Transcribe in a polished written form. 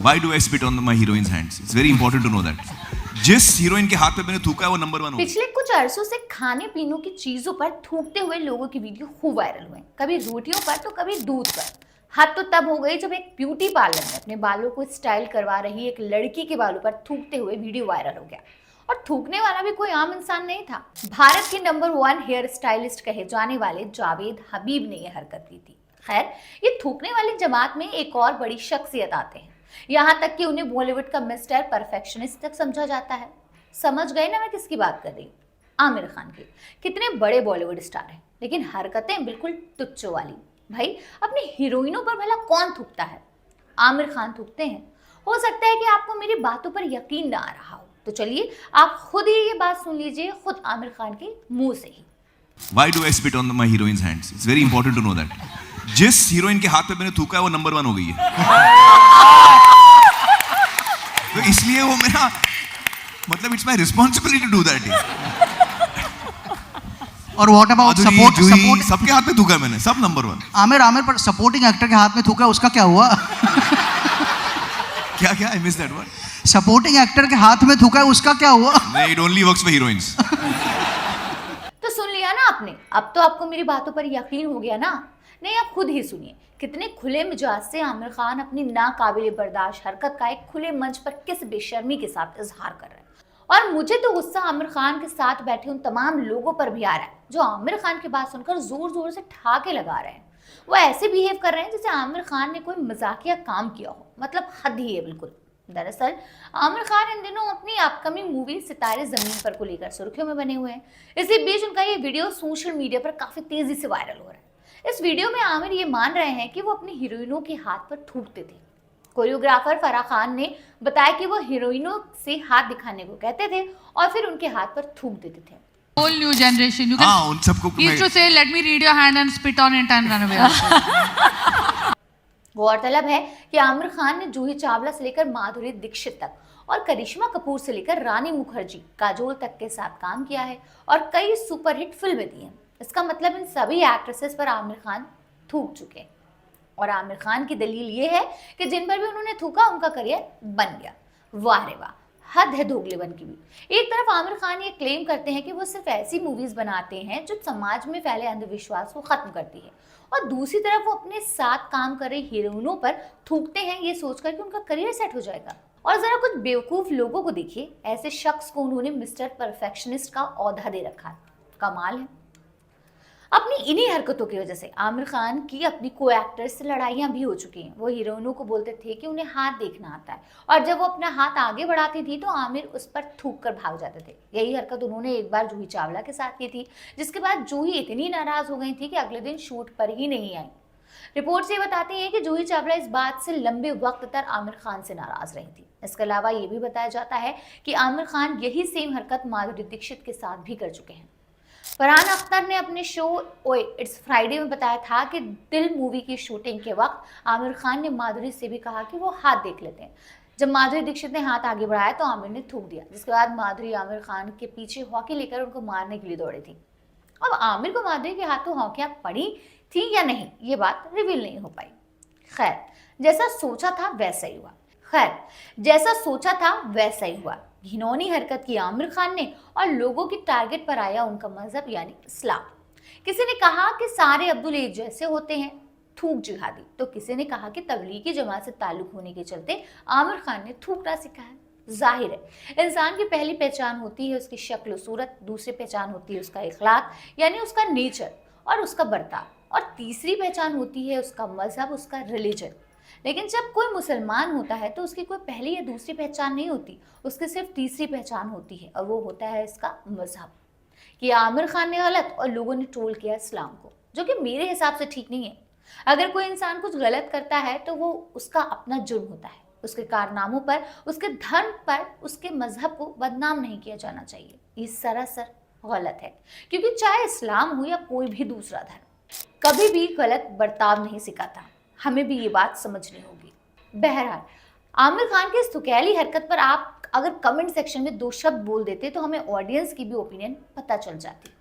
Why do I spit on my heroine's hands? It's very important to know that. जिस heroine के हाथ पे मैंने थूका है वो नंबर 1 होगी। पिछले कुछ अरसों से खाने पीने की चीजों पर थूकते हुए लोगों की वीडियो खूब वायरल हुए, कभी रोटियों पर तो कभी दूध पर। हद तो तब हो गई जब एक ब्यूटी पार्लर में अपने बालों को स्टाइल करवा रही एक लड़की के बालों पर थूकते हुए वीडियो वायरल हो गया। और थूकने वाला भी कोई आम इंसान नहीं था, भारत के नंबर 1 हेयर स्टाइलिस्ट कहे जाने वाले जावेद हबीब ने यह हरकत की थी। खैर, ये थूकने वाली जमात में एक और बड़ी शख्सियत आते हैं, यहाँ तक कि उन्हें बॉलीवुड का मिस्टर परफेक्शनिस्ट तक समझा जाता है। समझ गए ना मैं किसकी बात कर रही हूँ? आमिर खान की। कितने बड़े बॉलीवुड स्टार हैं, लेकिन हरकतें बिल्कुल तुच्चों वाली। भाई, अपनी हीरोइनों पर भला कौन थूकता है? आमिर खान थूकते हैं। हो सकता है कि आपको मेरी बातों पर यकीन ना आ रहा हो, तो चलिए आप खुद ही ये बात सुन लीजिए, खुद आमिर खान के मुंह से ही। Why do I spit on my heroine's hands? It's very important to know that. जिस हीरोइन के हाथ पे मैंने थूका है वो नंबर 1 हो गई है। तो इसलिए वो मेरा मतलब it's my responsibility to do that. और व्हाट अबाउट सपोर्ट सबके हाथ पे थूका है मैंने, सब नंबर 1। आमिर पर सपोर्टिंग एक्टर के हाथ में थूका, उसका क्या हुआ? क्या I miss that word. Supporting actor के हाथ में थूका है, उसका क्या हुआ? नहीं, it only works for heroines. तो सुन लिया ना आपने, अब तो आपको मेरी बातों पर यकीन हो गया ना? नहीं, आप खुद ही सुनिए कितने खुले मिजाज से आमिर खान अपनी नाकाबिले बर्दाश्त हरकत का एक खुले मंच पर किस बेशर्मी के साथ इजहार कर रहे हैं। और मुझे तो गुस्सा आमिर खान के साथ बैठे उन तमाम लोगों पर भी आ रहा है जो आमिर खान की बात सुनकर जोर जोर से ठहाके लगा रहे हैं। वो ऐसे बिहेव कर रहे हैं जैसे आमिर खान ने कोई मजाकिया काम किया हो, मतलब हद ही है बिल्कुल। दरअसल आमिर खान इन दिनों अपनी अपकमिंग मूवी सितारे जमीन पर को लेकर सुर्खियों में बने हुए हैं। इसी बीच उनका ये वीडियो सोशल मीडिया पर काफी तेजी से वायरल हो रहा है। इस वीडियो में आमिर ये मान रहे हैं कि वो अपनी हीरोइनों के हाथ पर थूकते थे। कोरियोग्राफर फराह खान ने बताया कि वो हीरोइनों से हाथ दिखाने को कहते थे और फिर उनके हाथ पर थूक देते थे। Whole new generation. You can. उन सबको He used to say, "Let me read your hand and spit on it and run away." गौरतलब है कि आमिर खान ने जूही चावला से लेकर माधुरी दीक्षित तक और करिश्मा कपूर से लेकर रानी मुखर्जी, काजोल तक के साथ काम किया है और कई सुपरहिट फिल्में दी हैं। इसका मतलब इन सभी एक्ट्रेसेस पर आमिर खान थूक चुके हैं। और आमिर खान की दलील ये है कि जिन पर भी उन्होंने थूका उनका करियर बन गया। वाह रे वाह, हद है दोगलेपन की भी। एक तरफ आमिर खान ये क्लेम करते हैं कि वो सिर्फ ऐसी मूवीज बनाते हैं जो समाज में फैले अंधविश्वास को खत्म करती है, और दूसरी तरफ वो अपने साथ काम कर रही हीरोइनों पर थूकते हैं ये सोचकर कि उनका करियर सेट हो जाएगा। और जरा कुछ बेवकूफ लोगों को देखिए, ऐसे शख्स को उन्होंने मिस्टर परफेक्शनिस्ट का औहदा दे रखा है। कमाल है। अपनी इन्हीं हरकतों की वजह से आमिर खान की अपनी को एक्टर्स से लड़ाइयाँ भी हो चुकी हैं। वो हीरोइनों को बोलते थे कि उन्हें हाथ देखना आता है, और जब वो अपना हाथ आगे बढ़ाती थी तो आमिर उस पर थूक कर भाग जाते थे। यही हरकत उन्होंने एक बार जूही चावला के साथ की थी, जिसके बाद जूही इतनी नाराज हो गई थी कि अगले दिन शूट पर ही नहीं आई। रिपोर्ट्स ये बताती हैं कि जूही चावला इस बात से लंबे वक्त तक आमिर खान से नाराज रही थी। इसके अलावा ये भी बताया जाता है कि आमिर खान यही सेम हरकत माधुरी दीक्षित के साथ भी कर चुके हैं। फरहान अख्तर ने अपने शो ओए इट्स फ्राइडे में बताया था कि दिल मूवी की शूटिंग के वक्त आमिर खान ने माधुरी से भी कहा कि वो हाथ देख लेते हैं। जब माधुरी दीक्षित ने हाथ आगे बढ़ाया तो आमिर ने थूक दिया, जिसके बाद माधुरी आमिर खान के पीछे हॉकी लेकर उनको मारने के लिए दौड़ी थी। अब आमिर को माधुरी के हाथों हॉकियां पड़ी थी या नहीं, ये बात रिवील नहीं हो पाई। खैर, जैसा सोचा था वैसा ही हुआ। घिनौनी हरकत की आमिर खान ने और लोगों की टारगेट पर आया उनका मजहब यानी इस्लाम। किसी ने कहा कि सारे अब्दुल एक जैसे होते हैं, थूक जिहादी, तो किसी ने कहा कि तबलीगी जमात से ताल्लुक होने के चलते आमिर खान ने थूकना सीखा है। जाहिर है, इंसान की पहली पहचान होती है उसकी शक्ल सूरत, दूसरी पहचान होती है उसका इखलाक यानी उसका नेचर और उसका बर्ताव, और तीसरी पहचान होती है उसका मजहब, उसका रिलीजन। लेकिन जब कोई मुसलमान होता है तो उसकी कोई पहली या दूसरी पहचान नहीं होती, उसकी सिर्फ तीसरी पहचान होती है, और वो होता है इसका मजहब। कि आमिर खान ने गलत और लोगों ने ट्रोल किया इस्लाम को, जो कि मेरे हिसाब से ठीक नहीं है। अगर कोई इंसान कुछ गलत करता है तो वो उसका अपना जुर्म होता है, उसके कारनामों पर, उसके धर्म पर, उसके मजहब को बदनाम नहीं किया जाना चाहिए। ये सरासर गलत है, क्योंकि चाहे इस्लाम हो या कोई भी दूसरा धर्म, कभी भी गलत बर्ताव नहीं सिखाता। हमें भी ये बात समझनी होगी। बहरहाल, आमिर खान की इस तुकैली हरकत पर आप अगर कमेंट सेक्शन में 2 शब्द बोल देते तो हमें ऑडियंस की भी ओपिनियन पता चल जाती।